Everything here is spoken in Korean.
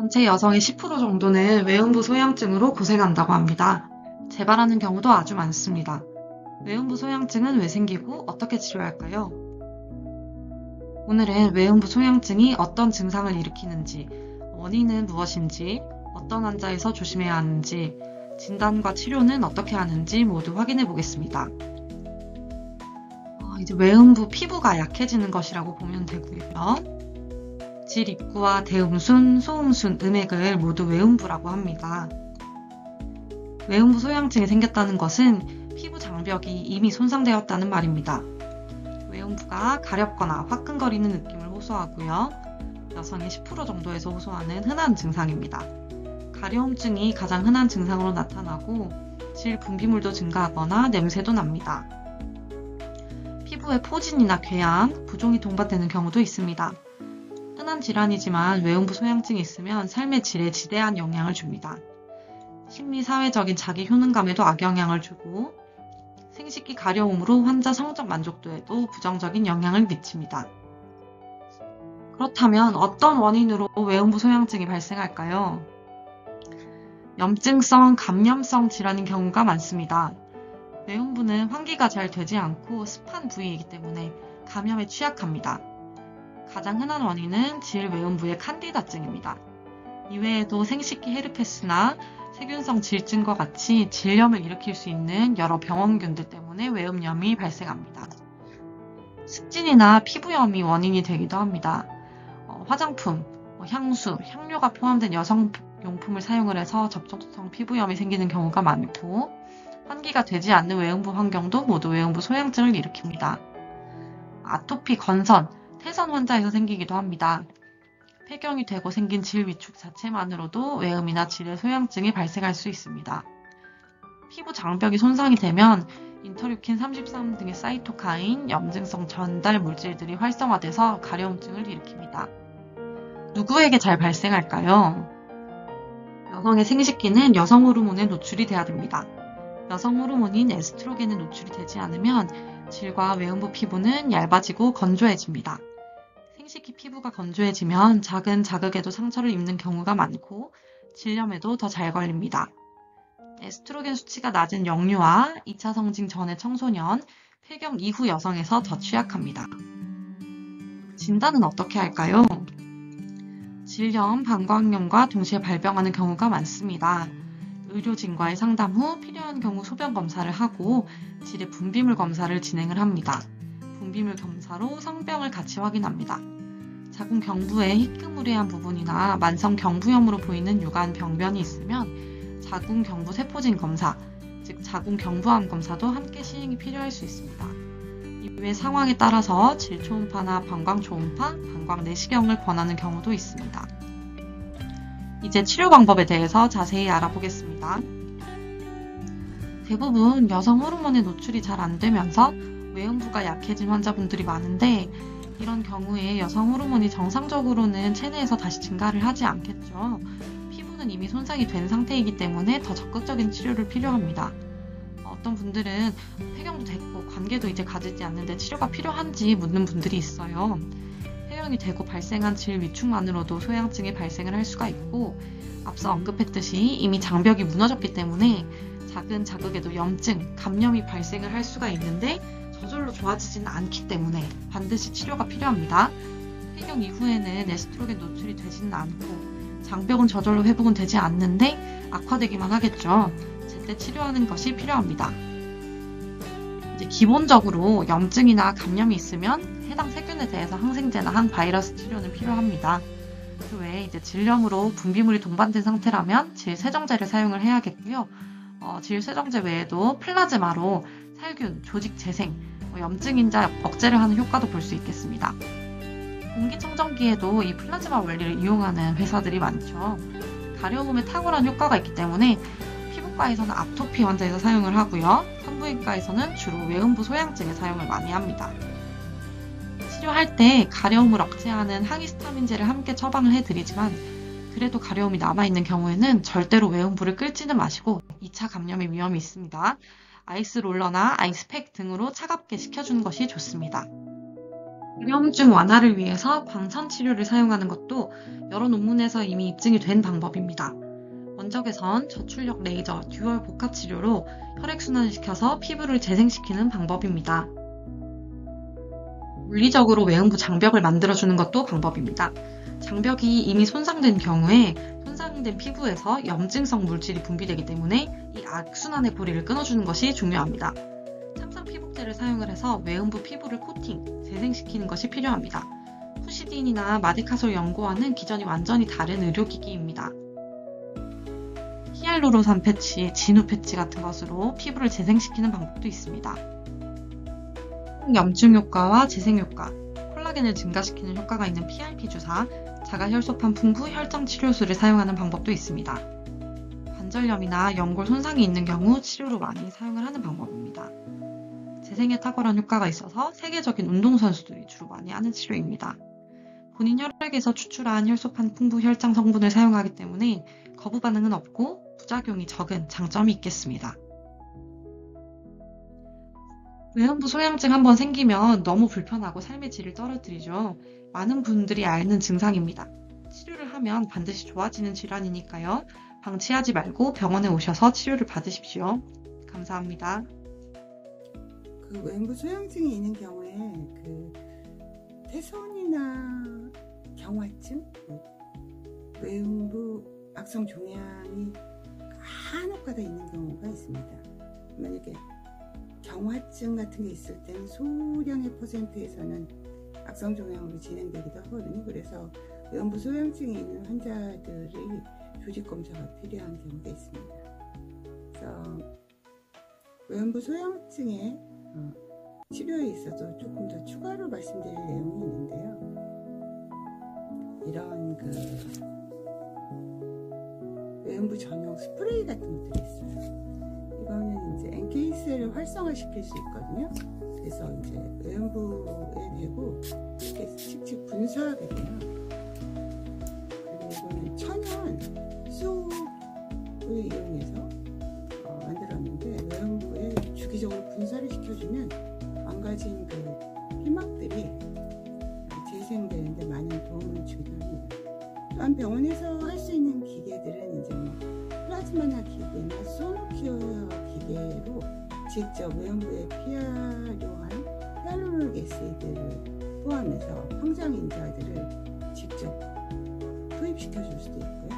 전체 여성의 10% 정도는 외음부 소양증으로 고생한다고 합니다. 재발하는 경우도 아주 많습니다. 외음부 소양증은 왜 생기고 어떻게 치료할까요? 오늘은 외음부 소양증이 어떤 증상을 일으키는지, 원인은 무엇인지, 어떤 환자에서 조심해야 하는지, 진단과 치료는 어떻게 하는지 모두 확인해 보겠습니다. 이제 외음부 피부가 약해지는 것이라고 보면 되고요. 질 입구와 대음순, 소음순, 음액을 모두 외음부라고 합니다. 외음부 소양증이 생겼다는 것은 피부 장벽이 이미 손상되었다는 말입니다. 외음부가 가렵거나 화끈거리는 느낌을 호소하고요. 여성의 10% 정도에서 호소하는 흔한 증상입니다. 가려움증이 가장 흔한 증상으로 나타나고 질 분비물도 증가하거나 냄새도 납니다. 피부에 포진이나 궤양, 부종이 동반되는 경우도 있습니다. 흔한 질환이지만 외음부 소양증이 있으면 삶의 질에 지대한 영향을 줍니다. 심리, 사회적인 자기 효능감에도 악영향을 주고 생식기 가려움으로 환자 성적 만족도에도 부정적인 영향을 미칩니다. 그렇다면 어떤 원인으로 외음부 소양증이 발생할까요? 염증성, 감염성 질환인 경우가 많습니다. 외음부는 환기가 잘 되지 않고 습한 부위이기 때문에 감염에 취약합니다. 가장 흔한 원인은 질 외음부의 칸디다증입니다. 이외에도 생식기 헤르페스나 세균성 질증과 같이 질염을 일으킬 수 있는 여러 병원균들 때문에 외음염이 발생합니다. 습진이나 피부염이 원인이 되기도 합니다. 화장품, 향수, 향료가 포함된 여성용품을 사용을 해서 접촉성 피부염이 생기는 경우가 많고 환기가 되지 않는 외음부 환경도 모두 외음부 소양증을 일으킵니다. 아토피, 건선, 태선 환자에서 생기기도 합니다. 폐경이 되고 생긴 질 위축 자체만으로도 외음이나 질의 소양증이 발생할 수 있습니다. 피부 장벽이 손상이 되면 인터류킨 33 등의 사이토카인, 염증성 전달 물질들이 활성화돼서 가려움증을 일으킵니다. 누구에게 잘 발생할까요? 여성의 생식기는 여성 호르몬에 노출이 돼야 됩니다. 여성 호르몬인 에스트로겐에 노출이 되지 않으면 질과 외음부 피부는 얇아지고 건조해집니다. 생식기 피부가 건조해지면 작은 자극에도 상처를 입는 경우가 많고 질염에도 더 잘 걸립니다. 에스트로겐 수치가 낮은 영유아, 2차 성징 전의 청소년, 폐경 이후 여성에서 더 취약합니다. 진단은 어떻게 할까요? 질염, 방광염과 동시에 발병하는 경우가 많습니다. 의료진과의 상담 후 필요한 경우 소변 검사를 하고 질의 분비물 검사를 진행을 합니다. 분비물 검사로 성병을 같이 확인합니다. 자궁 경부에 희끄무레한 부분이나 만성 경부염으로 보이는 유관 병변이 있으면 자궁 경부 세포진 검사, 즉 자궁 경부암 검사도 함께 시행이 필요할 수 있습니다. 이외 상황에 따라서 질 초음파나 방광 초음파, 방광 내시경을 권하는 경우도 있습니다. 이제 치료 방법에 대해서 자세히 알아보겠습니다. 대부분 여성 호르몬의 노출이 잘 안 되면서 외음부가 약해진 환자분들이 많은데 이런 경우에 여성 호르몬이 정상적으로는 체내에서 다시 증가를 하지 않겠죠. 피부는 이미 손상이 된 상태이기 때문에 더 적극적인 치료를 필요합니다. 어떤 분들은 폐경도 됐고 관계도 이제 가지지 않는데 치료가 필요한지 묻는 분들이 있어요. 폐경이 되고 발생한 질 위축만으로도 소양증이 발생을 할 수가 있고 앞서 언급했듯이 이미 장벽이 무너졌기 때문에 작은 자극에도 염증, 감염이 발생을 할 수가 있는데 저절로 좋아지지는 않기 때문에 반드시 치료가 필요합니다. 폐경 이후에는 에스트로겐 노출이 되지는 않고 장벽은 저절로 회복은 되지 않는데 악화되기만 하겠죠. 제때 치료하는 것이 필요합니다. 이제 기본적으로 염증이나 감염이 있으면 해당 세균에 대해서 항생제나 항바이러스 치료는 필요합니다. 그 외에 이제 질염으로 분비물이 동반된 상태라면 질 세정제를 사용을 해야겠고요. 질 세정제 외에도 플라즈마로 살균, 조직 재생, 염증 인자 억제를 하는 효과도 볼 수 있겠습니다. 공기청정기에도 이 플라즈마 원리를 이용하는 회사들이 많죠. 가려움에 탁월한 효과가 있기 때문에 피부과에서는 아토피 환자에서 사용을 하고요. 산부인과에서는 주로 외음부 소양증에 사용을 많이 합니다. 치료할 때 가려움을 억제하는 항히스타민제를 함께 처방을 해드리지만 그래도 가려움이 남아있는 경우에는 절대로 외음부를 끌지는 마시고 2차 감염의 위험이 있습니다. 아이스 롤러나 아이스팩 등으로 차갑게 식혀주는 것이 좋습니다. 근염증 완화를 위해서 광선 치료를 사용하는 것도 여러 논문에서 이미 입증이 된 방법입니다. 원적외선, 저출력 레이저, 듀얼 복합 치료로 혈액순환을 시켜서 피부를 재생시키는 방법입니다. 물리적으로 외음부 장벽을 만들어주는 것도 방법입니다. 장벽이 이미 손상된 경우에 손상된 피부에서 염증성 물질이 분비되기 때문에 이 악순환의 고리를 끊어주는 것이 중요합니다. 참상 피복제를 사용을 해서 외음부 피부를 코팅, 재생시키는 것이 필요합니다. 후시딘이나 마데카솔 연고와는 기전이 완전히 다른 의료기기입니다. 히알루로산 패치, 진우 패치 같은 것으로 피부를 재생시키는 방법도 있습니다. 염증 효과와 재생 효과, 콜라겐을 증가시키는 효과가 있는 PRP 주사, 자가혈소판 풍부 혈장 치료술을 사용하는 방법도 있습니다. 관절염이나 연골 손상이 있는 경우 치료로 많이 사용을 하는 방법입니다. 재생에 탁월한 효과가 있어서 세계적인 운동선수들이 주로 많이 하는 치료입니다. 본인 혈액에서 추출한 혈소판 풍부 혈장 성분을 사용하기 때문에 거부 반응은 없고 부작용이 적은 장점이 있겠습니다. 외음부 소양증 한번 생기면 너무 불편하고 삶의 질을 떨어뜨리죠. 많은 분들이 앓는 증상입니다. 치료를 하면 반드시 좋아지는 질환이니까요. 방치하지 말고 병원에 오셔서 치료를 받으십시오. 감사합니다. 그 외음부 소양증이 있는 경우에 그 태손이나 경화증, 외음부 악성 종양이 간혹가다 있는 경우가 있습니다. 만약에 경화증 같은 게 있을 때는 소량의 퍼센트에서는 악성 종양으로 진행되기도 하거든요. 그래서 외음부 소양증이 있는 환자들이 조직 검사가 필요한 경우가 있습니다. 그래서 외음부 소양증의 치료에 있어서 조금 더 추가로 말씀드릴 내용이 있는데요. 이런 외음부 전용 스프레이 같은 것들이 있어요. 이거는 이제 NK셀을 활성화시킬 수 있거든요. 그래서 이제 외음부에 대고 이렇게 칙칙 분사하게 돼요. 그리고 이거는 천연 쑥을 이용해서 만들었는데 외음부에 주기적으로 분사를 시켜주면 망가진 피막들이 재생되는데 많은 도움을 주기도 합니다. 또한 병원에서 할 수 있는 기계들은 이제 플라즈마나 기계나 소노키어 기계로 직접 외음부에 필요한 히알루로닉 애시드를 포함해서 황장 인자들을 직접 투입시켜 줄 수도 있고요.